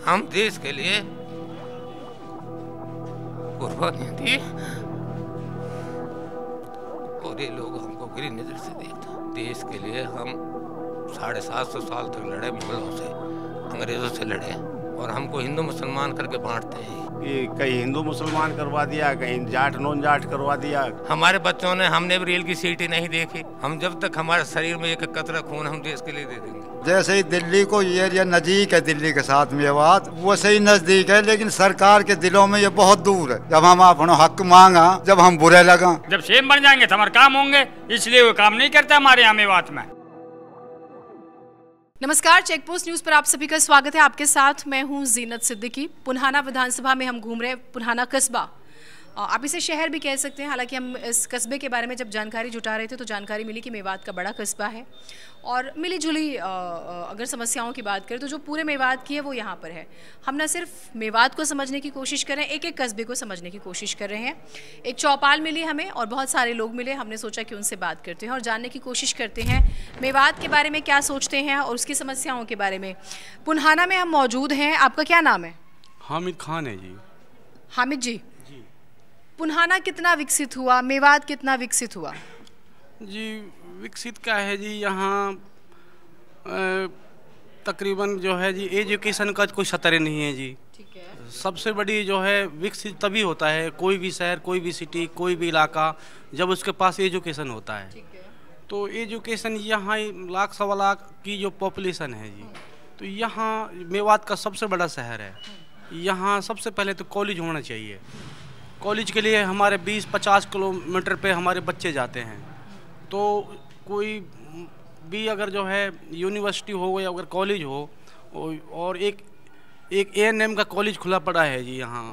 हम देश के लिए कुर्बानियां दी और ये लोग हमको बुरी नजर से देखते। देश के लिए हम 750 साल तक लड़े, मुगलों से, अंग्रेजों से लड़े, और हमको हिंदू मुसलमान करके बांटते हैं। ये कहीं हिंदू मुसलमान करवा दिया, कहीं जाट नॉन जाट करवा दिया। हमारे बच्चों ने, हमने भी रेल की सीट ही नहीं देखी। हम जब तक हमारे शरीर में एक कतरा खून हम देश के लिए दे देंगे। जैसे ही दिल्ली को ये एरिया नजदीक है, दिल्ली के साथ मेवात वैसे ही नजदीक है, लेकिन सरकार के दिलों में ये बहुत दूर है। जब हम अपना हक मांगा, जब हम बुरे लगा, जब सेम बन जाएंगे तो हमारे काम होंगे, इसलिए वो काम नहीं करता हमारे यहाँ मेवात में। नमस्कार, चेक पोस्ट न्यूज पर आप सभी का स्वागत है। आपके साथ मैं हूं जीनत सिद्दीकी। पुन्हाना विधानसभा में हम घूम रहे हैं। पुन्हाना कस्बा, आप इसे शहर भी कह सकते हैं। हालांकि हम इस कस्बे के बारे में जब जानकारी जुटा रहे थे तो जानकारी मिली कि मेवात का बड़ा कस्बा है और मिली जुली अगर समस्याओं की बात करें तो जो पूरे मेवात की है वो यहाँ पर है। हम न सिर्फ मेवात को समझने की कोशिश कर रहे हैं, एक एक कस्बे को समझने की कोशिश कर रहे हैं। एक चौपाल मिली हमें और बहुत सारे लोग मिले। हमने सोचा कि उनसे बात करते हैं और जानने की कोशिश करते हैं मेवात के बारे में क्या सोचते हैं और उसकी समस्याओं के बारे में। पुन्हाना में हम मौजूद हैं। आपका क्या नाम है? हामिद खान है जी। हामिद जी, पुन्हाना कितना विकसित हुआ, मेवात कितना विकसित हुआ? जी विकसित क्या है जी, यहाँ तकरीबन जो है जी एजुकेशन का कोई सतर नहीं है जी। ठीक है। सबसे बड़ी जो है विकसित तभी होता है कोई भी शहर, कोई भी सिटी, कोई भी इलाका, जब उसके पास एजुकेशन होता है। ठीक है। तो एजुकेशन यहाँ 1 सवा लाख की जो पॉपुलेशन है जी, तो यहाँ मेवात का सबसे बड़ा शहर है। यहाँ सबसे पहले तो कॉलेज होना चाहिए। कॉलेज के लिए हमारे 20-50 किलोमीटर पे हमारे बच्चे जाते हैं। तो कोई भी अगर जो है यूनिवर्सिटी हो या अगर कॉलेज हो, और एक ANM का कॉलेज खुला पड़ा है जी यहाँ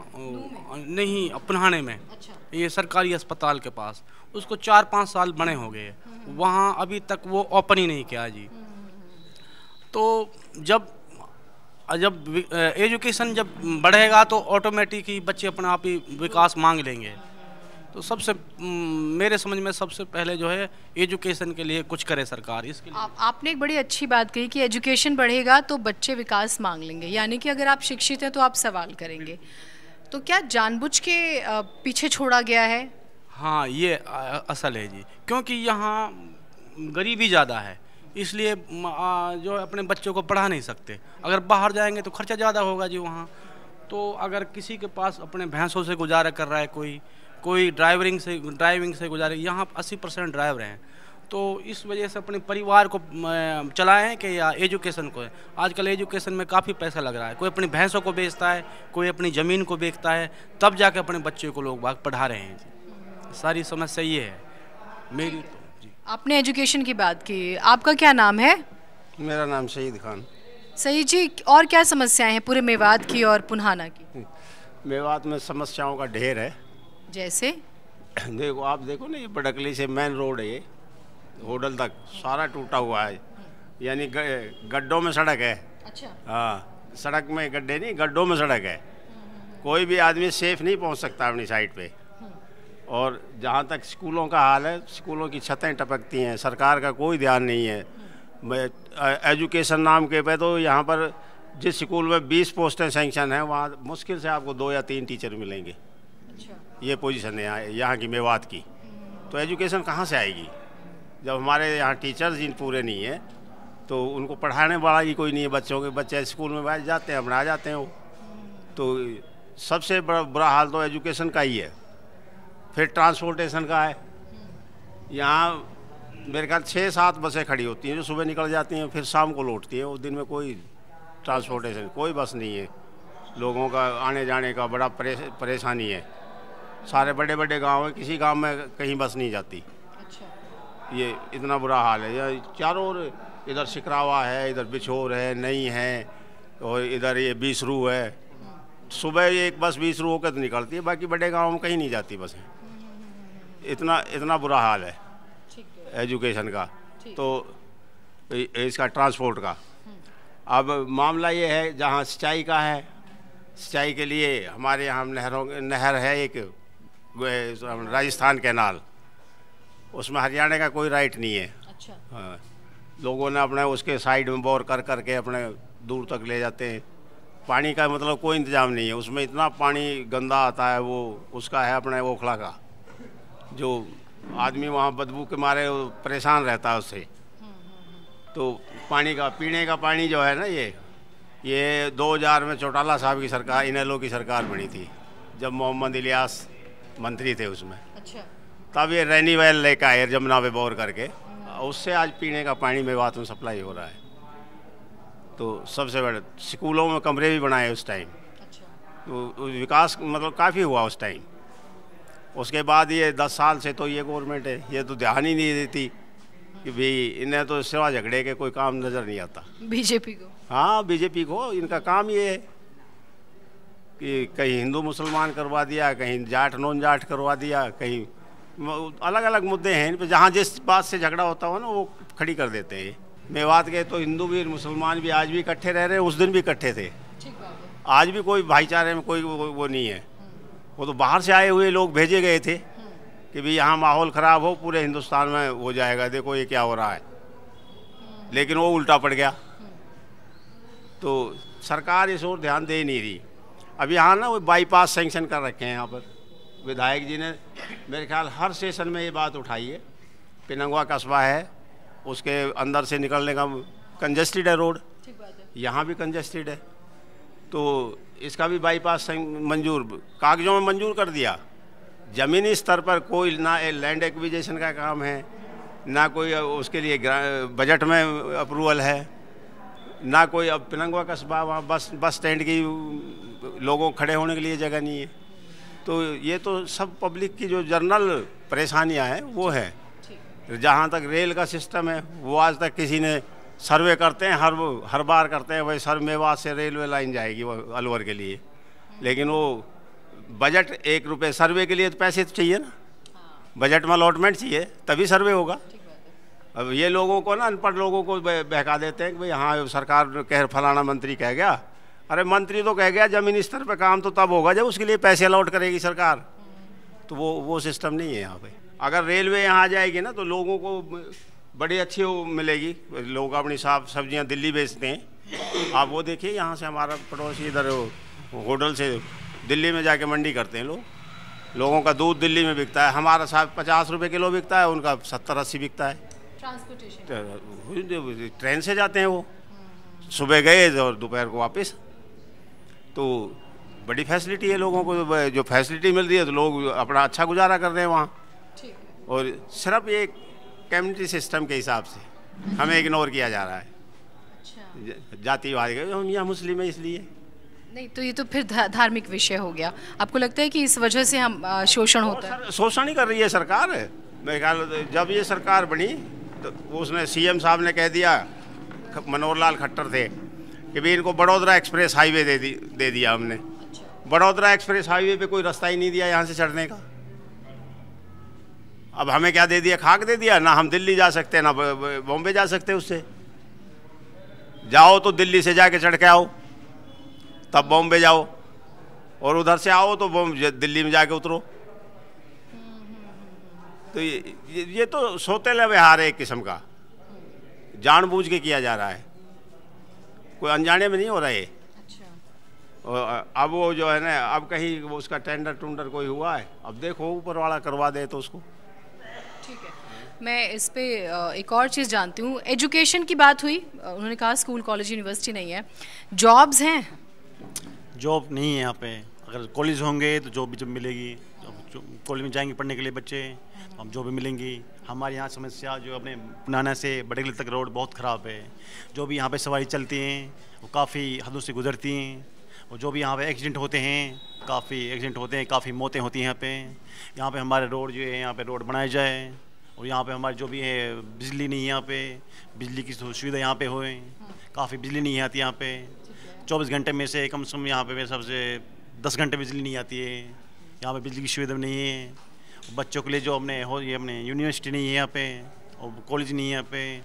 नहीं पुन्हाने में। अच्छा। ये सरकारी अस्पताल के पास, उसको 4-5 साल बने हो गए, वहाँ अभी तक वो ओपन ही नहीं किया जी। तो जब एजुकेशन जब बढ़ेगा तो ऑटोमेटिक ही बच्चे अपने आप ही विकास मांग लेंगे। तो सबसे मेरे समझ में सबसे पहले जो है एजुकेशन के लिए कुछ करे सरकार। इसके लिए आपने एक बड़ी अच्छी बात कही कि एजुकेशन बढ़ेगा तो बच्चे विकास मांग लेंगे, यानी कि अगर आप शिक्षित हैं तो आप सवाल करेंगे। तो क्या जानबूझ के पीछे छोड़ा गया है? हाँ, ये असल है जी, क्योंकि यहाँ गरीबी ज़्यादा है, इसलिए जो अपने बच्चों को पढ़ा नहीं सकते। अगर बाहर जाएंगे तो खर्चा ज़्यादा होगा जी वहाँ। तो अगर किसी के पास अपने भैंसों से गुजारा कर रहा है, कोई ड्राइविंग से गुजारे, यहाँ 80% ड्राइवर हैं। तो इस वजह से अपने परिवार को चलाएं कि या एजुकेशन को। आजकल एजुकेशन में काफ़ी पैसा लग रहा है। कोई अपनी भैंसों को बेचता है, कोई अपनी ज़मीन को बेचता है, तब जाके अपने बच्चों को लोग बाग पढ़ा रहे हैं जी। सारी समस्या ये है मेरी। आपने एजुकेशन की बात की, आपका क्या नाम है? मेरा नाम सईद खान। सही जी, और क्या समस्याएं हैं पूरे मेवात की और पुन्हाना की? मेवात में समस्याओं का ढेर है। जैसे देखो, आप देखो ना, ये बडकली से मेन रोड है, ये होटल तक सारा टूटा हुआ है, यानी गड्ढों में सड़क है। अच्छा। हाँ, सड़क में गड्ढे नहीं, गड्ढों में सड़क है। कोई भी आदमी सेफ नहीं पहुंच सकता अपनी साइड पे। और जहाँ तक स्कूलों का हाल है, स्कूलों की छतें टपकती हैं, सरकार का कोई ध्यान नहीं है। एजुकेशन नाम के पे तो यहाँ पर जिस स्कूल में 20 पोस्टें सैंक्शन हैं, वहाँ मुश्किल से आपको 2 या 3 टीचर मिलेंगे। अच्छा। ये पोजीशन है यहाँ की मेवात की। तो एजुकेशन कहाँ से आएगी जब हमारे यहाँ टीचर्स ही पूरे नहीं है? तो उनको पढ़ाने वाला ही कोई नहीं है। बच्चे स्कूल में बैठ जाते हैं, अपना आ जाते हैं वो। तो सबसे बुरा हाल तो एजुकेशन का ही है। फिर ट्रांसपोर्टेशन का है। यहाँ मेरे ख्याल 6-7 बसें खड़ी होती हैं जो सुबह निकल जाती हैं, फिर शाम को लौटती हैं। उस दिन में कोई ट्रांसपोर्टेशन, कोई बस नहीं है। लोगों का आने जाने का बड़ा परेशानी है। सारे बड़े बड़े गांव हैं, किसी गांव में कहीं बस नहीं जाती। अच्छा। ये इतना बुरा हाल है। ये चारों ओर, इधर सिकरावा है, इधर बिछोर है, नई है, और इधर ये बीसरू है। सुबह एक बस 20 रू होकर तो निकलती है, बाकी बड़े गाँव में कहीं नहीं जाती बसें। इतना बुरा हाल है एजुकेशन का, तो इसका ट्रांसपोर्ट का। अब मामला ये है, जहाँ सिंचाई का है, सिंचाई के लिए हमारे यहाँ नहर है एक, राजस्थान कैनाल, उसमें हरियाणा का कोई राइट नहीं है। अच्छा। हाँ, लोगों ने अपने उसके साइड में बोर कर करके अपने दूर तक ले जाते हैं। पानी का मतलब कोई इंतज़ाम नहीं है उसमें। इतना पानी गंदा आता है, वो उसका है अपने ओखला का, जो आदमी वहाँ बदबू के मारे परेशान रहता है उससे। तो पानी का, पीने का पानी जो है ना, ये 2000 में चौटाला साहब की सरकार, इनेलो की सरकार बनी थी, जब मोहम्मद इलियास मंत्री थे उसमें। अच्छा। तब ये रैनी वेल लेकर आए जमुना पे बोर करके, उससे आज पीने का पानी मेवात में सप्लाई हो रहा है। तो सबसे बड़े स्कूलों में कमरे भी बनाए उस टाइम। अच्छा। तो विकास मतलब काफ़ी हुआ उस टाइम। उसके बाद ये 10 साल से तो ये गवर्नमेंट है, ये तो ध्यान ही नहीं देती कि भाई इन्हें तो सिवा झगड़े के कोई काम नज़र नहीं आता। बीजेपी को? हाँ, बीजेपी को इनका काम ये है कि कहीं हिंदू मुसलमान करवा दिया, कहीं जाट नॉन जाट करवा दिया, कहीं अलग अलग मुद्दे हैं इन पर, जहाँ जिस बात से झगड़ा होता हो ना वो खड़ी कर देते हैं। मेवात के तो हिंदू भी मुसलमान भी आज भी इकट्ठे रह रहे हैं, उस दिन भी इकट्ठे थे। आज भी कोई भाईचारे में कोई वो नहीं है। वो तो बाहर से आए हुए लोग भेजे गए थे कि भाई यहाँ माहौल ख़राब हो, पूरे हिंदुस्तान में हो जाएगा, देखो ये क्या हो रहा है। लेकिन वो उल्टा पड़ गया। तो सरकार इस ओर ध्यान दे नहीं रही। अब यहाँ ना वो बाईपास सेंक्शन कर रखे हैं यहाँ पर। विधायक जी ने मेरे ख्याल हर सेशन में ये बात उठाई है। पिनंगवा कस्बा है, उसके अंदर से निकलने का कंजेस्टेड है रोड, यहाँ भी कंजेस्टेड है। तो इसका भी बाईपास मंजूर, कागजों में मंजूर कर दिया। ज़मीनी स्तर पर कोई ना लैंड एक्विजिशन का काम है, ना कोई उसके लिए बजट में अप्रूवल है, ना कोई। अब पिनंगवा कस्बा वहाँ बस स्टैंड की लोगों खड़े होने के लिए जगह नहीं है। तो ये तो सब पब्लिक की जो जनरल परेशानियाँ हैं वो है। जहाँ तक रेल का सिस्टम है, वो आज तक किसी ने सर्वे करते हैं, हर बार करते हैं भाई सर मेवात से रेलवे लाइन जाएगी वो अलवर के लिए, लेकिन वो बजट 1 रुपये सर्वे के लिए तो पैसे तो चाहिए ना, बजट में अलॉटमेंट चाहिए तभी सर्वे होगा। अब ये लोगों को ना, अनपढ़ लोगों को बहका देते हैं कि भाई हाँ सरकार कह, फलाना मंत्री कह गया। अरे मंत्री तो कह गया, ज़मीनी स्तर पर काम तो तब होगा जब उसके लिए पैसे अलॉट करेगी सरकार। तो वो सिस्टम नहीं है यहाँ पे। अगर रेलवे यहाँ आ जाएगी ना तो लोगों को बड़ी अच्छी वो मिलेगी। लोग अपनी सब्जियाँ दिल्ली बेचते हैं। आप वो देखिए, यहाँ से हमारा पड़ोसी इधर होटल से दिल्ली में जाके मंडी करते हैं लोगों का दूध दिल्ली में बिकता है, हमारा 50 रुपये किलो बिकता है, उनका 70-80 बिकता है। ट्रांसपोर्टेशन ट्रेन से जाते हैं वो, सुबह गए और दोपहर को वापस। तो बड़ी फैसिलिटी है लोगों को, जो फैसिलिटी मिल रही है तो लोग अपना अच्छा गुजारा कर रहे हैं वहाँ। और सिर्फ ये कम्युनिटी सिस्टम के हिसाब से हमें इग्नोर किया जा रहा है। अच्छा। जातिवाद, हम यहाँ मुस्लिम है इसलिए नहीं। तो ये तो फिर धार्मिक विषय हो गया। आपको लगता है कि इस वजह से हम शोषण होता है? शोषण ही कर रही है सरकार। मेरे ख्याल जब ये सरकार बनी तो उसने सीएम साहब ने कह दिया, मनोहर लाल खट्टर थे, कि भाई इनको बड़ौदा एक्सप्रेस हाईवे दे दिया हमने। अच्छा। बड़ौदा एक्सप्रेस हाईवे पे कोई रास्ता ही नहीं दिया यहाँ से चढ़ने का। अब हमें क्या दे दिया, खाक दे दिया। ना हम दिल्ली जा सकते ना बॉम्बे जा सकते। उससे जाओ तो दिल्ली से जाके चढ़ के आओ, तब बॉम्बे जाओ, और उधर से आओ तो दिल्ली में जाके उतरो। तो ये तो सौतेला व्यवहार है एक किस्म का, जानबूझ के किया जा रहा है, कोई अनजाने में नहीं हो रहा है। अच्छा। और अब वो जो है ना, अब कहीं उसका टेंडर कोई हुआ है, अब देखो ऊपर वाला करवा दे तो उसको। ठीक है, मैं इस पे एक और चीज़ जानती हूँ। एजुकेशन की बात हुई, उन्होंने कहा स्कूल कॉलेज यूनिवर्सिटी नहीं है, जॉब्स हैं? जॉब नहीं है यहाँ पे। अगर कॉलेज होंगे तो जॉब भी जब मिलेगी, कॉलेज में जाएंगे पढ़ने के लिए बच्चे, तो हम जॉब भी मिलेंगी। हमारे यहाँ समस्या जो अपने पुनाना से बड़ेगली तक रोड बहुत ख़राब है। जो भी यहाँ पे सवारी चलती हैं वो काफ़ी हदों से गुजरती हैं, और जो भी यहाँ पे एक्सीडेंट होते हैं, काफ़ी एक्सीडेंट होते हैं, काफ़ी मौतें होती हैं यहाँ पे हमारे रोड जो है, यहाँ पे रोड बनाया जाए। और यहाँ पे हमारी जो भी है, बिजली नहीं है यहाँ पे, बिजली की सुविधा यहाँ पे होए। काफ़ी बिजली नहीं आती यहाँ पे। 24 घंटे में से कम से कम यहाँ पे मेरे हिसाब से 10 घंटे बिजली नहीं आती है। यहाँ पे बिजली की सुविधा नहीं है। बच्चों के लिए जो अपने यूनिवर्सिटी नहीं है यहाँ पे, और कॉलेज नहीं है यहाँ पे,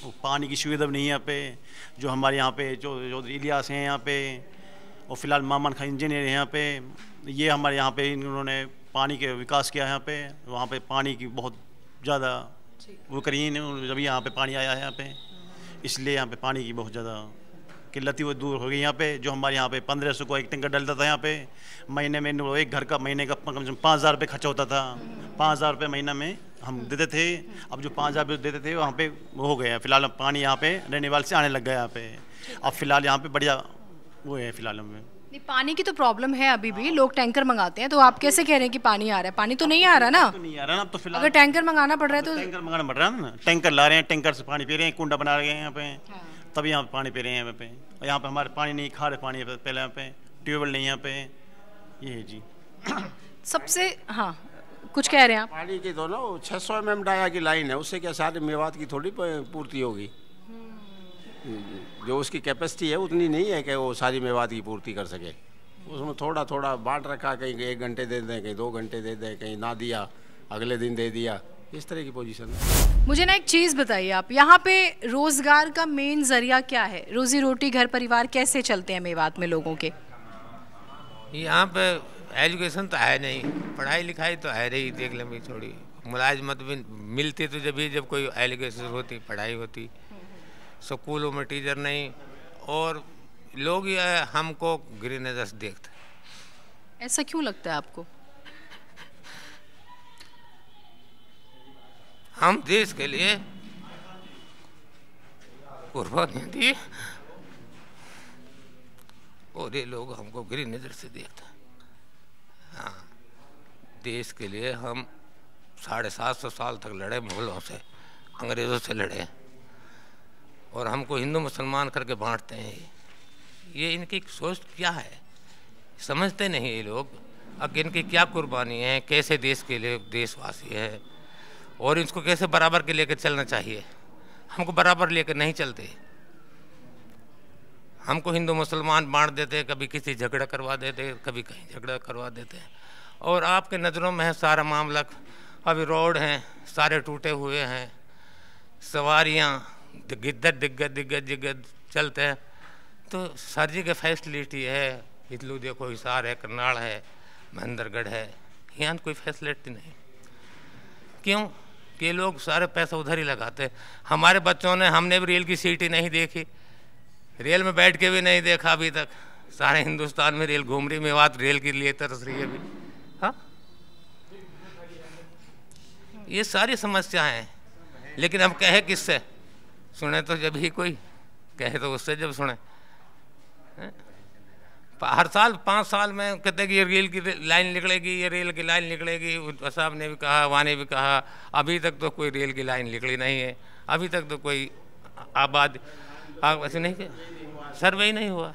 और पानी की सुविधा नहीं है यहाँ पे। जो हमारे यहाँ पे जो इलियास हैं यहाँ पे, और फिलहाल मामन खान इंजीनियर है यहाँ पे, ये हमारे यहाँ पे इन्होंने पानी के विकास किया है यहाँ पे। वहाँ पे पानी की बहुत ज़्यादा वो करी जब यहाँ पे पानी आया है यहाँ पे, इसलिए यहाँ पे पानी की बहुत ज़्यादा किल्लत थी वो दूर हो गई यहाँ पे। जो हमारे यहाँ पे 1500 को एक टैंकर डलता था यहाँ पे, महीने में एक घर का महीने का कम से कम 5000 रुपये खर्चा होता था। 5000 रुपये महीना में हम देते थे। अब जो 5000 रुपये देते थे वहाँ पे वो हो गया। फिलहाल पानी यहाँ पे रेनीवाल से आने लग गया यहाँ पे। अब फिलहाल यहाँ पे बढ़िया वो है फिलहाल में। नहीं, पानी की तो प्रॉब्लम है अभी भी, लोग टैंकर मंगाते हैं, तो आप कैसे कह रहे हैं कि पानी आ रहा है? पानी तो नहीं आ रहा ना, तो नहीं आ रहा ना। अब तो फिलहाल अगर टैंकर मंगाना पड़ रहा है तो टैंकर मंगाना पड़ रहा है ना। टैंकर ला रहे हैं, टैंकर से पानी पी रहे हैं, कुंडा बना रहे हैं यहाँ पे, तभी यहाँ पे पानी पी रहे हैं यहाँ पे। और यहाँ पे हमारे पानी नहीं, खारे पानी है पहले यहाँ पे, ट्यूबवेल नहीं यहाँ पे, ये है जी। सबसे हाँ कुछ कह रहे हैं आप? पानी की तो ना 600 mm डाया की लाइन है, उससे क्या सारे मेवात की थोड़ी पूर्ति होगी। जो उसकी कैपेसिटी है उतनी नहीं है कि वो सारी मेवात की पूर्ति कर सके। उसमें थोड़ा थोड़ा बांट रखा, कहीं 1 घंटे दे दें, कहीं 2 घंटे दे दें, कहीं ना दिया अगले दिन दे दिया, इस तरह की पोजीशन है। मुझे ना एक चीज़ बताइए आप, यहाँ पे रोजगार का मेन जरिया क्या है? रोजी रोटी घर परिवार कैसे चलते हैं मेवात में लोगों के? यहाँ पे एजुकेशन तो है नहीं, पढ़ाई लिखाई तो है नहीं। देख लें थोड़ी मुलाजमत भी मिलती तो जब कोई एजुकेशन होती, पढ़ाई होती। स्कूलों में टीचर नहीं, और लोग ये हमको ग्रीन नजर से देखते। ऐसा क्यों लगता है आपको? हम देश के लिए कुर्बानियाँ दी और ये लोग हमको ग्रीन नजर से देखते। हाँ, देश के लिए हम 750 साल तक लड़े, मुगलों से, अंग्रेज़ों से लड़े, और हमको हिंदू मुसलमान करके बांटते हैं। ये इनकी सोच क्या है, समझते नहीं ये लोग। अब इनकी क्या कुर्बानी है, कैसे देश के लिए देशवासी है, और इसको कैसे बराबर के लेकर चलना चाहिए। हमको बराबर लेकर नहीं चलते, हमको हिंदू मुसलमान बांट देते, कभी किसी झगड़ा करवा देते, कभी कहीं झगड़ा करवा देते। और आपके नज़रों में है सारा मामला। अभी रोड हैं सारे टूटे हुए हैं, सवारियाँ दिग्गज चलते हैं, तो सर्जिकल फैसिलिटी है। हितलू देखो, हिसार है, करनाल है, महेंद्रगढ़ है, यहाँ कोई फैसिलिटी नहीं। क्यों? कि लोग सारे पैसा उधर ही लगाते। हमारे बच्चों ने, हमने भी रेल की सीट ही नहीं देखी, रेल में बैठ के भी नहीं देखा अभी तक। सारे हिंदुस्तान में रेल घूम रही, मेवात रेल के लिए तरस रही है अभी। हाँ, ये सारी समस्याएं हैं। लेकिन हम कहे किससे? सुने तो जब ही कोई कहे, तो उससे जब सुने। हर साल 5 साल में कहते हैं कि ये रेल की लाइन निकलेगी, ये रेल की लाइन निकलेगी। साहब ने भी कहा, वहाँ ने भी कहा, अभी तक तो कोई रेल की लाइन निकली नहीं है। अभी तक तो कोई वैसे नहीं, सर्वे ही नहीं हुआ।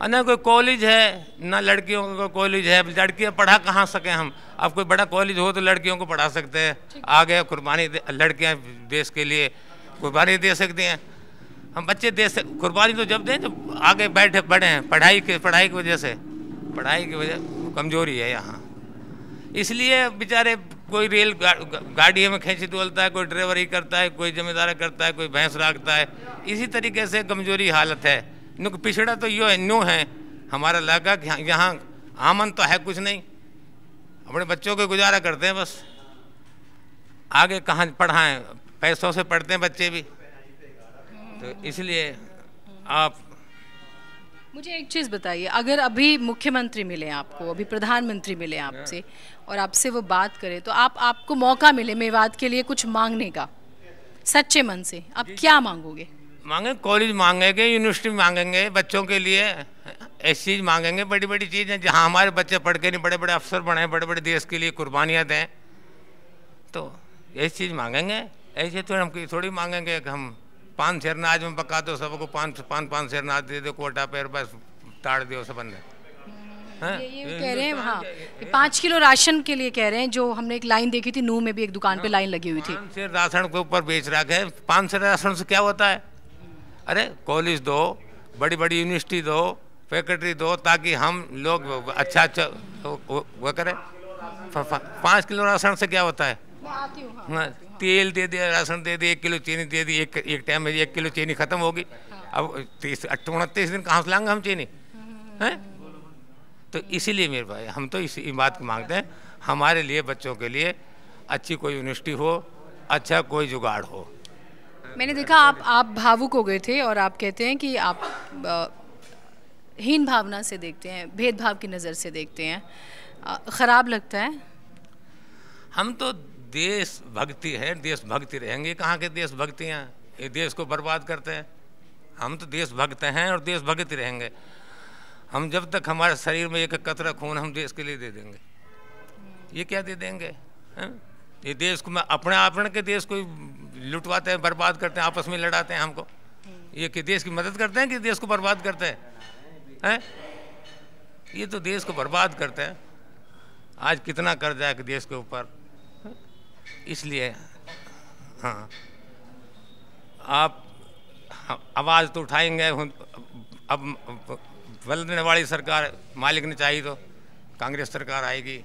और ना कोई कॉलेज है, ना लड़कियों का कॉलेज है। लड़कियाँ पढ़ा कहाँ सकें हम? अब कोई बड़ा कॉलेज हो तो लड़कियों को पढ़ा सकते हैं। आगे कुर्बानी, लड़कियाँ देश के लिए कुर्बानी दे सकती हैं। हम बच्चे देश से कुर्बानी तो जब दें जब आगे बैठे बढ़े हैं। पढ़ाई की वजह से, पढ़ाई की वजह कमजोरी है यहाँ। इसलिए बेचारे कोई रेल गाड़ी में खींची डोलता है, कोई ड्राइवरी करता है, कोई जिम्मेदार करता है, कोई भैंस रखता है। इसी तरीके से कमजोरी हालत है। पिछड़ा तो यूँ है हमारा इलाका, यहाँ आमन तो है कुछ नहीं, अपने बच्चों को गुजारा करते हैं बस। आगे कहाँ पढ़ाएं, पैसों से पढ़ते हैं बच्चे भी। तो इसलिए आप मुझे एक चीज़ बताइए, अगर अभी मुख्यमंत्री मिले आपको, अभी प्रधानमंत्री मिले आपसे, और आपसे वो बात करें, तो आपको मौका मिले मेवात के लिए कुछ मांगने का, सच्चे मन से, आप क्या मांगोगे? मांगे, कॉलेज मांगेंगे, यूनिवर्सिटी मांगेंगे, बच्चों के लिए ऐसी चीज़ मांगेंगे, बड़ी बड़ी चीज़ें जहाँ हमारे बच्चे पढ़ के नहीं बड़े बड़े अफसर बने, बड़े बड़े देश के लिए कुर्बानियाँ दें। तो ऐसी चीज़ मांगेंगे। ऐसे तो हम थोड़ी मांगेंगे कि हम 5 शेर नाज में पका दो सबको, 5 शेर नाज दे दो कोटा पर, बस ताड़ दो सब बंद। ये कह रहे हैं, हाँ, 5 किलो राशन के लिए कह रहे हैं। जो हमने एक लाइन देखी थी, नूह में भी एक दुकान पे लाइन लगी हुई थी। 5 शेर राशन के ऊपर बेच रखा है। 5 शेर राशन से क्या होता है? अरे कॉलेज दो, बड़ी बड़ी यूनिवर्सिटी दो, फैकल्टी दो, ताकि हम लोग अच्छा वो करें। 5 किलो राशन से क्या होता है? तेल दे दिया, राशन दे दिया, 1 किलो चीनी दे दी, एक टाइम में 1 किलो चीनी खत्म होगी। अब 29 दिन कहाँ से लाएंगे हम चीनी? हैं? तो इसीलिए मेरे भाई, हम तो इसी बात मांगते हैं, हमारे लिए, बच्चों के लिए अच्छी कोई यूनिवर्सिटी हो, अच्छा कोई जुगाड़ हो। मैंने देखा आप भावुक हो गए थे, और आप कहते हैं कि आप हीन भावना से देखते हैं, भेदभाव की नज़र से देखते हैं, ख़राब लगता है। हम तो देशभक्ति है, देशभक्ति रहेंगे। कहाँ के देशभक्तियाँ, ये देश को बर्बाद करते हैं। हम तो देशभक्त हैं और देशभक्त रहेंगे। हम जब तक हमारे शरीर में एक कतरा खून हम देश के लिए दे देंगे, ये क्या दे देंगे? हैं? ये देश को अपने के देश को लुटवाते हैं, बर्बाद करते हैं, आपस में लड़ाते हैं हमको। ये कि देश की मदद करते हैं कि देश को बर्बाद करते हैं? ये तो देश को बर्बाद करते हैं। आज कितना कर्जा है कि देश के ऊपर, इसलिए हाँ आप आवाज़ तो उठाएंगे। अब बदलने वाली सरकार मालिक ने चाहिए तो कांग्रेस सरकार आएगी।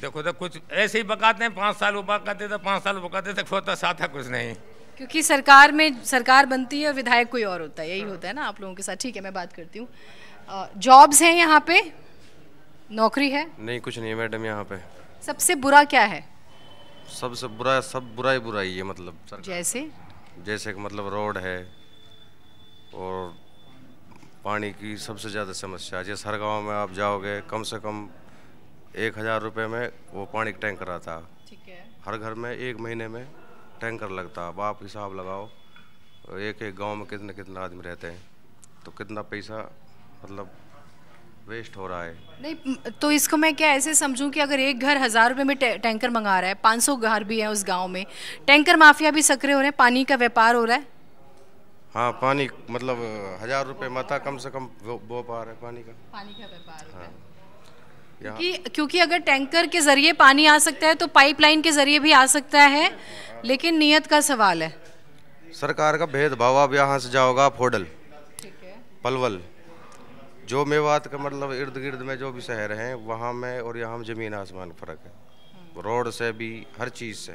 देखो तो कुछ ऐसे ही बकाते हैं, 5 साल वो बकाते थे, 5 साल बकाते थे, होता साथ है कुछ नहीं। क्योंकि सरकार बनती है और विधायक कोई और होता है, यही होता है ना आप लोगों के साथ। ठीक है, मैं बात करती हूँ। जॉब्स हैं यहाँ पे, नौकरी है? नहीं, कुछ नहीं है मैडम यहाँ पे। सबसे बुरा क्या है? सबसे बुरा, सब बुरा ही है। मतलब जैसे कि मतलब रोड है और पानी की सबसे ज़्यादा समस्या। जैसे हर गांव में आप जाओगे, कम से कम 1000 रुपये में वो पानी का टैंकर आता। ठीक है। हर घर में 1 महीने में टैंकर लगता। अब आप हिसाब लगाओ, एक गांव में कितने आदमी रहते हैं, तो कितना पैसा मतलब वेस्ट हो रहा है। नहीं तो इसको मैं क्या ऐसे समझूं कि अगर एक घर 1000 रुपये में टैंकर मंगा रहा है, 500 घर भी है उस गांव में, टैंकर माफिया भी सक्रिय हो रहे हैं, पानी का व्यापार हो रहा है। हाँ, पानी मतलब 1000 रुपये मता कम से कम वो पार है पानी का व्यापार। हाँ, क्योंकि अगर टैंकर के जरिए पानी आ सकता है तो पाइपलाइन के जरिए भी आ सकता है, लेकिन नियत का सवाल है। सरकार का भेदभाव। आप यहाँ से जाओगे आप होडल, पलवल, जो मेवात का मतलब इर्द गिर्द में जो भी शहर हैं, वहाँ में और यहाँ में ज़मीन आसमान फ़र्क है। रोड से भी, हर चीज़ से,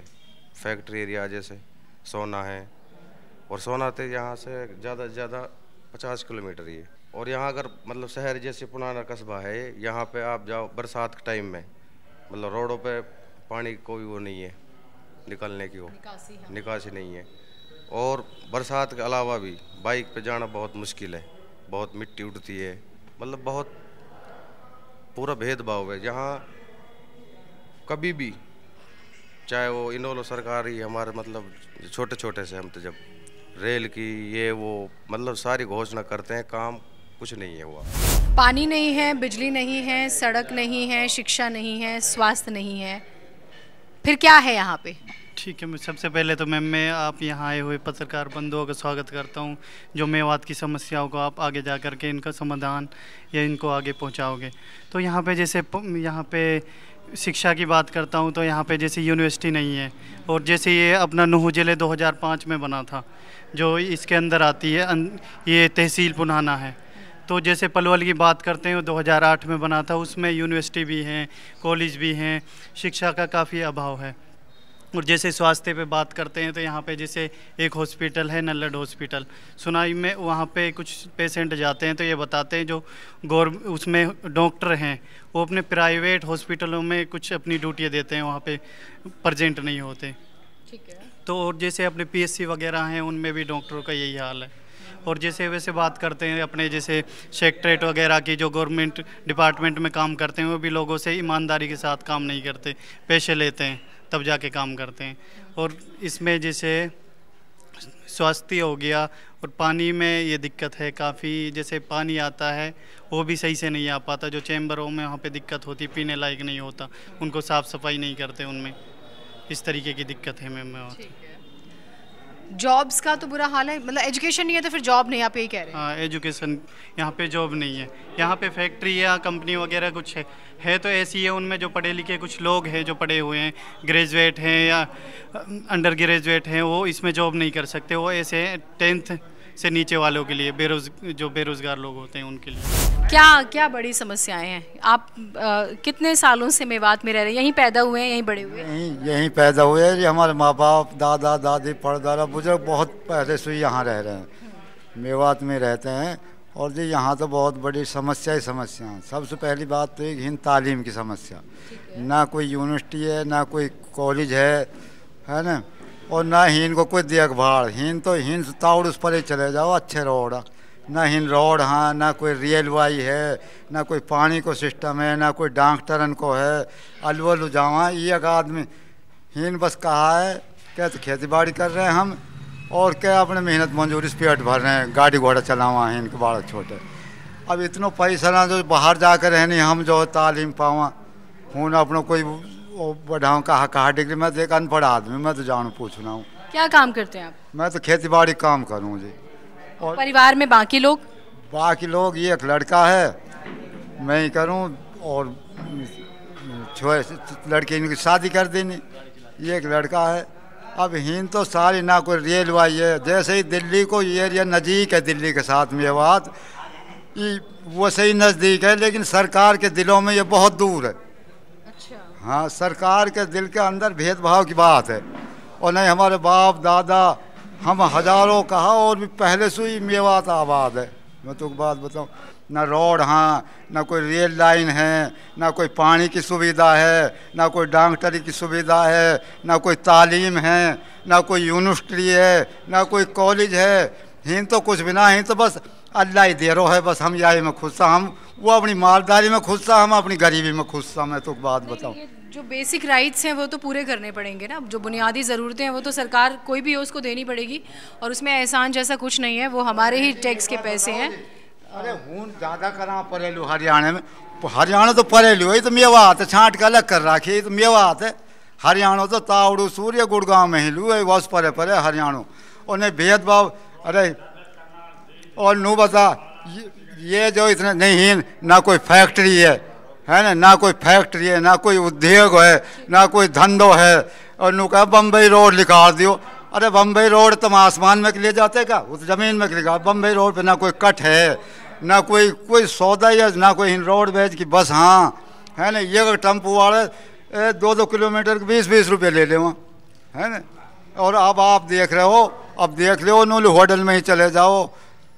फैक्ट्री एरिया जैसे सोना है, और सोना तो यहाँ से ज़्यादा से ज़्यादा 50 किलोमीटर ही है। और यहाँ अगर मतलब शहर जैसे पुराना कस्बा है, यहाँ पे आप जाओ बरसात के टाइम में, मतलब रोडों पे पानी कोई वो नहीं है, निकलने की वो निकासी नहीं है। और बरसात के अलावा भी बाइक पे जाना बहुत मुश्किल है, बहुत मिट्टी उड़ती है, मतलब बहुत पूरा भेदभाव है। जहाँ कभी भी, चाहे वो इनोलो सरकार ही हमारे मतलब छोटे छोटे से, हम तो जब रेल की ये वो मतलब सारी घोषणा करते हैं, काम कुछ नहीं है हुआ। पानी नहीं है, बिजली नहीं है, सड़क नहीं है, शिक्षा नहीं है, स्वास्थ्य नहीं है, फिर क्या है यहाँ पे? ठीक है, मैं सबसे पहले तो मैं आप यहाँ आए हुए पत्रकार बंधुओं का स्वागत करता हूँ, जो मेवात की समस्याओं को आप आगे जा कर के इनका समाधान या इनको आगे पहुँचाओगे। तो यहाँ पे जैसे यहाँ पे शिक्षा की बात करता हूँ, तो यहाँ पे जैसे यूनिवर्सिटी नहीं है, और जैसे ये अपना नूह ज़िले 2005 में बना था, जो इसके अंदर आती है, ये तहसील पुन्हाना है। तो जैसे पलवल की बात करते हैं, वो 2008 में बना था, उसमें यूनिवर्सिटी भी हैं, कॉलेज भी हैं, शिक्षा का काफ़ी अभाव है। और जैसे स्वास्थ्य पे बात करते हैं, तो यहाँ पे जैसे एक हॉस्पिटल है, नल्लड हॉस्पिटल सुनाई में, वहाँ पे कुछ पेशेंट जाते हैं तो ये बताते हैं जो उसमें डॉक्टर हैं वो अपने प्राइवेट हॉस्पिटलों में कुछ अपनी ड्यूटियाँ देते हैं, वहाँ पे प्रेजेंट नहीं होते। ठीक है। तो और जैसे अपने PSC वगैरह हैं, उनमें भी डॉक्टरों का यही हाल है। और जैसे वैसे बात करते हैं अपने जैसे सेक्रेटरीट वगैरह की, जो गवर्नमेंट डिपार्टमेंट में काम करते हैं, वो भी लोगों से ईमानदारी के साथ काम नहीं करते, पैसे लेते हैं तब जाके काम करते हैं। और इसमें जैसे स्वास्थ्य हो गया, और पानी में ये दिक्कत है काफ़ी। जैसे पानी आता है वो भी सही से नहीं आ पाता, जो चैम्बरों में वहाँ पे दिक्कत होती, पीने लायक नहीं होता, उनको साफ़ सफाई नहीं करते उनमें, इस तरीके की दिक्कत है मैम। जॉब्स का तो बुरा हाल है, मतलब एजुकेशन नहीं है तो फिर जॉब नहीं, आप यही कह रहे हैं? हाँ, एजुकेशन, यहाँ पे जॉब नहीं है। यहाँ पे फैक्ट्री या कंपनी वगैरह कुछ है तो ऐसी है, उनमें जो पढ़े लिखे कुछ लोग हैं, जो पढ़े हुए हैं, ग्रेजुएट हैं या अंडर ग्रेजुएट हैं, वो इसमें जॉब नहीं कर सकते। वो ऐसे 10th से नीचे वालों के लिए, जो बेरोज़गार लोग होते हैं उनके लिए। क्या बड़ी समस्याएं हैं? आप कितने सालों से मेवात में रह रहे हैं? यहीं पैदा हुए हैं, यहीं बड़े हुए हैं? यहीं पैदा हुए हैं। हमारे माँ बाप, दादा दादी, परदादा बुजुर्ग बहुत पहले से यहाँ रह रहे हैं, मेवात में रहते हैं। और जी यहाँ तो बहुत बड़ी समस्या ही समस्या है। सबसे पहली बात तो एक हिंद तालीम की समस्या, ना कोई यूनिवर्सिटी है, ना कोई कॉलेज है ना, और ना ही इनको कोई देखभाल। हिंद तो हिंद ताउड़ उस पर ही चले जाओ, अच्छे रोड ना हिन रोड हाँ, ना कोई रेलवाई है, ना कोई पानी को सिस्टम है, ना कोई डॉक्टरन को है। अलवल जावा एक आदमी हिन बस कहा है क्या तो खेती बाड़ी कर रहे हैं हम, और क्या अपने मेहनत मजदूरी से पेट भर रहे हैं, गाड़ी घोड़ा चलावा है इनके बालक छोटे। अब इतना पैसा ना जो बाहर जाकर रहनी हम जो तालीम पावा हूँ ना अपना कोई बढ़ाऊँ कहा डिग्री। मैं तो एक अनपढ़ आदमी, मैं तो जानू पूछना हूँ। क्या काम करते हैं आप? मैं तो खेती बाड़ी काम करूँ जी। और परिवार में बाकी लोग? बाकी लोग ये एक लड़का है, मैं ही करूँ, और लड़की इनकी शादी कर देनी, ये एक लड़का है। अब हिंद तो सारी ना कोई रेलवाई है, जैसे ही दिल्ली को एरिया नज़दीक है दिल्ली के साथ मेवात, वो सही नज़दीक है, लेकिन सरकार के दिलों में ये बहुत दूर है। अच्छा। हाँ, सरकार के दिल के अंदर भेदभाव की बात है। और नहीं हमारे बाप दादा हम हजारों कहा और भी पहले से ही मेवात आबाद है। मैं तो बात बताऊँ, ना रोड हाँ, ना कोई रेल लाइन है, ना कोई पानी की सुविधा है, ना कोई डॉक्टरी की सुविधा है, ना कोई तालीम है, ना कोई यूनिवर्सिटी है, ना कोई कॉलेज है। हिंद तो कुछ भी ना, हिंद तो बस अल्लाह ही दे रो है, बस हम यही में खुश था। हम वो अपनी मालदारी में खुश था, हम अपनी गरीबी में खुश था। मैं तो बात बताऊँ, जो बेसिक राइट्स हैं वो तो पूरे करने पड़ेंगे ना, जो बुनियादी ज़रूरतें हैं वो तो सरकार कोई भी हो उसको देनी पड़ेगी, और उसमें एहसान जैसा कुछ नहीं है, वो हमारे ही टैक्स के पैसे हैं। अरे हूँ ज़्यादा करा परेलू हरियाणा में, हरियाणा तो परेलू है, तो मेवात है, छाँट का अलग कर रखी तो मेवात है। हरियाणा तो तावड़ू सूर्य गुड़गांव में ही लू है, बस परे परे हरियाणा। और नहीं भेदभाव, अरे और नू बता ये जो इतने नहीं, ना कोई फैक्ट्री है ना कोई फैक्ट्री है, ना कोई उद्योग है, ना कोई धंधो है। और नू कहा बम्बई रोड लिखा दियो, अरे बम्बई रोड तुम आसमान में ले जाते का, उस जमीन में लिखा। बम्बई रोड पे ना कोई कट है, ना कोई सौदा है, ना कोई रोड वेज की बस हाँ है ना। ये टेम्पो वाले 2-2 किलोमीटर के 20-20 रुपये ले ले वहाँ, है ना। और अब आप देख रहे हो, अब देख लो नूलू होटल में ही चले जाओ,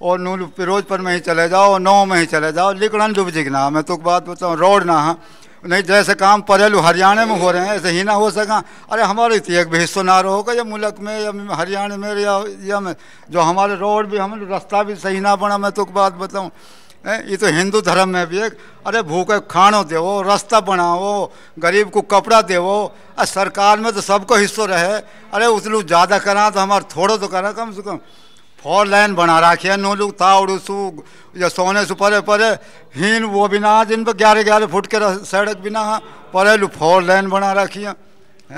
और नूलू फिरोजपुर में ही चले जाओ, 9 में ही चले जाओ, लिकड़न डूब जिगना। मैं तो बात बताऊँ, रोड ना हाँ नहीं, जैसे काम परेलू हरियाणा में हो रहे हैं ऐसे ही ना हो सका। अरे हमारे तो एक भी हिस्सा ना होगा या मुल्क में या हरियाणा में या में जो हमारे रोड भी, हम रास्ता भी सही ना बना। मैं तो बात बताऊँ, ये तो हिंदू धर्म में भी एक, अरे भूखे खानो देवो, रास्ता बनाओ, गरीब को कपड़ा देवो। सरकार में तो सबको हिस्सा रहे, अरे उतलू ज़्यादा करा तो हमारे थोड़ा तो करा, कम से कम 4 लाइन बना रखी है। नोलू तावड़ू सू या सोने से परे परे हीन वो भी ना, जिन पर 11-11 फुट के सड़क भी ना परेलू 4 लाइन बना रखी है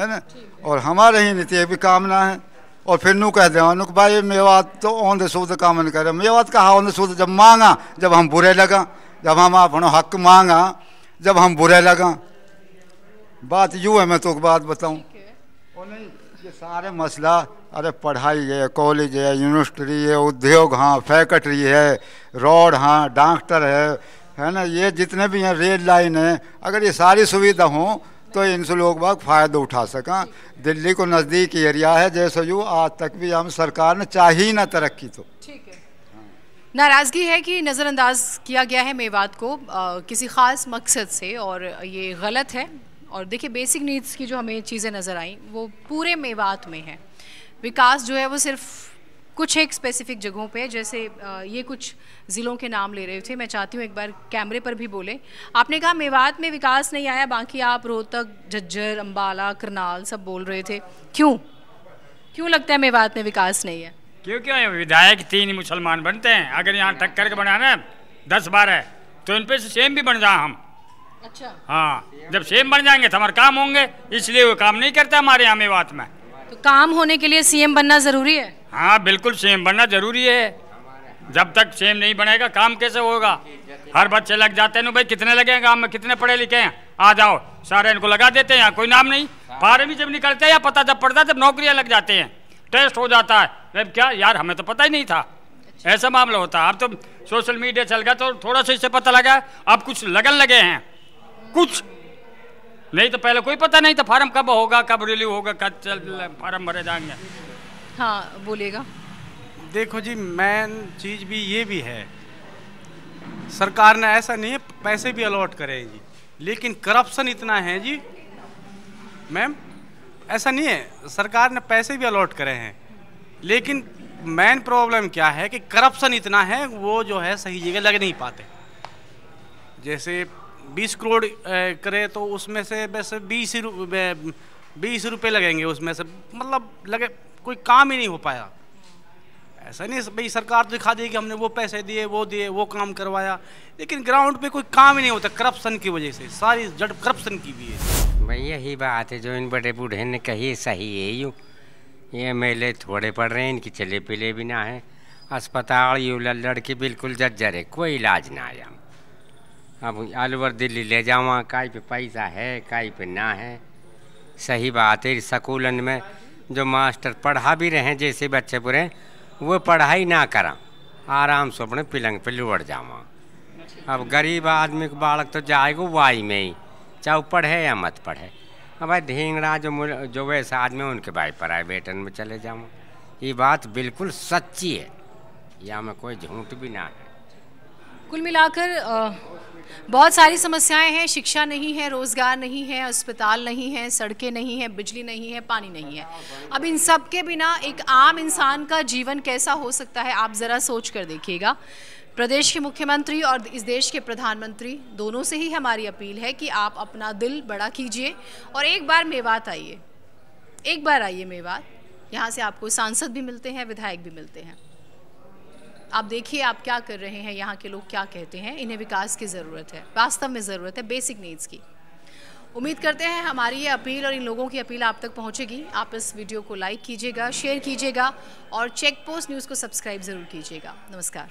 ना। और हमारे ही नीति भी काम ना है। और फिर नू कह दे नुक भाई मेवात तो औंधे सूद काम नहीं करे। मेवात कहा औंधे सूद जब मांगा, जब हम बुरे लगा, जब हम अपना हक मांगा, जब हम बुरे लगा। बात यूँ है, मैं तो बात बताऊँ, और नहीं ये सारे मसला, अरे पढ़ाई है, कॉलेज है, यूनिवर्सिटी है, उद्योग हाँ, फैक्ट्री है, रोड हाँ, डॉक्टर है ना, ये जितने भी हैं, रेल लाइन है, अगर ये सारी सुविधा हो तो इनसे लोग बाग फ़ायदा उठा सकें। दिल्ली को नज़दीक एरिया है, जैसे यूँ आज तक भी हम सरकार ने चाहिए ना तरक्की। तो ठीक है, नाराज़गी है कि नज़रअंदाज किया गया है मेवात को किसी ख़ास मकसद से, और ये गलत है। और देखिए बेसिक नीड्स की जो हमें चीज़ें नज़र आई वो पूरे मेवात में है। विकास जो है वो सिर्फ कुछ एक स्पेसिफिक जगहों पे, जैसे ये कुछ ज़िलों के नाम ले रहे थे, मैं चाहती हूँ एक बार कैमरे पर भी बोले। आपने कहा मेवात में विकास नहीं आया, बाकी आप रोहतक, झज्जर, अम्बाला, करनाल सब बोल रहे थे। क्यों लगता है मेवात में विकास नहीं है? क्योंकि विधायक 3 ही मुसलमान बनते हैं। अगर यहाँ टक्कर के बनाना 10-12 तो इन पे से सेम भी बन जाए हम। अच्छा हाँ, जब सेम बन जाएंगे तो हमारे काम होंगे, इसलिए वो काम नहीं करता हमारे यहाँ मेवात में। तो काम होने के लिए सीएम बनना ज़रूरी है? हाँ बिल्कुल, सीएम बनना जरूरी है। जब तक सीएम नहीं बनेगा काम कैसे होगा? हर बच्चे लग जाते हैं, भाई कितने लगे गाँव में, कितने पढ़े लिखे हैं, आ जाओ, सारे इनको लगा देते हैं। यहाँ कोई नाम नहीं, फार्म ही जब निकलते हैं या पता जब पड़ता है, जब नौकरियाँ लग जाते हैं, टेस्ट हो जाता है। अब क्या यार, हमें तो पता ही नहीं था ऐसा मामला होता है। अब तो सोशल मीडिया चल गया तो थोड़ा सा इससे पता लगा। अब कुछ लगन लगे हैं, कुछ नहीं तो पहले कोई पता नहीं था फार्म कब होगा, कब रिलीव होगा, कब फार्म भरे जाएंगे। हाँ बोलिएगा। देखो जी, मेन चीज़ भी ये भी है, सरकार ने ऐसा नहीं है पैसे भी अलॉट करें जी, लेकिन करप्शन इतना है जी मैम, ऐसा नहीं है, सरकार ने पैसे भी अलॉट करे हैं, लेकिन मेन प्रॉब्लम क्या है कि करप्शन इतना है, वो जो है सही जगह लग नहीं पाते। जैसे 20 करोड़ करे तो उसमें से वैसे 20 रुपये लगेंगे, उसमें से मतलब लगे कोई काम ही नहीं हो पाया। ऐसा नहीं भाई सरकार तो दिखा देगी कि हमने वो पैसे दिए, वो काम करवाया, लेकिन ग्राउंड पे कोई काम ही नहीं होता करप्शन की वजह से। सारी जड़ करप्शन की भी है। भाई यही बात है जो इन बड़े बूढ़े ने कही, सही है। यूँ ये मेले थोड़े पड़ रहे हैं, इनकी चले पिले भी ना है। अस्पताल यूँ लड़के बिल्कुल जर्जर है, कोई इलाज ना आया। अब अलवर दिल्ली ले जावा, काई पे पैसा है काई पे ना है। सही बात है, स्कूलन में जो मास्टर पढ़ा भी रहे जैसे बच्चे पूरे, वो पढ़ाई ना करा, आराम से अपने पिलंग पे लौट जावा। अब गरीब आदमी का बालक तो जाएगा वाई में ही, चाहे पढ़े या मत पढ़े। अब भाई ढींगड़ा जो वैसा आदमी उनके भाई प्राइवेटन में चले जाऊँ। ये बात बिल्कुल सच्ची है, या में कोई झूठ भी ना है। कुल मिलाकर बहुत सारी समस्याएं हैं। शिक्षा नहीं है, रोजगार नहीं है, अस्पताल नहीं है, सड़कें नहीं है, बिजली नहीं है, पानी नहीं है। अब इन सब के बिना एक आम इंसान का जीवन कैसा हो सकता है, आप ज़रा सोच कर देखिएगा। प्रदेश के मुख्यमंत्री और इस देश के प्रधानमंत्री दोनों से ही हमारी अपील है कि आप अपना दिल बड़ा कीजिए और एक बार मेवात आइए, एक बार आइए मेवात। यहाँ से आपको सांसद भी मिलते हैं, विधायक भी मिलते हैं। आप देखिए आप क्या कर रहे हैं, यहाँ के लोग क्या कहते हैं। इन्हें विकास की ज़रूरत है, वास्तव में ज़रूरत है बेसिक नीड्स की। उम्मीद करते हैं हमारी ये अपील और इन लोगों की अपील आप तक पहुँचेगी। आप इस वीडियो को लाइक कीजिएगा, शेयर कीजिएगा और चेक पोस्ट न्यूज़ को सब्सक्राइब ज़रूर कीजिएगा। नमस्कार।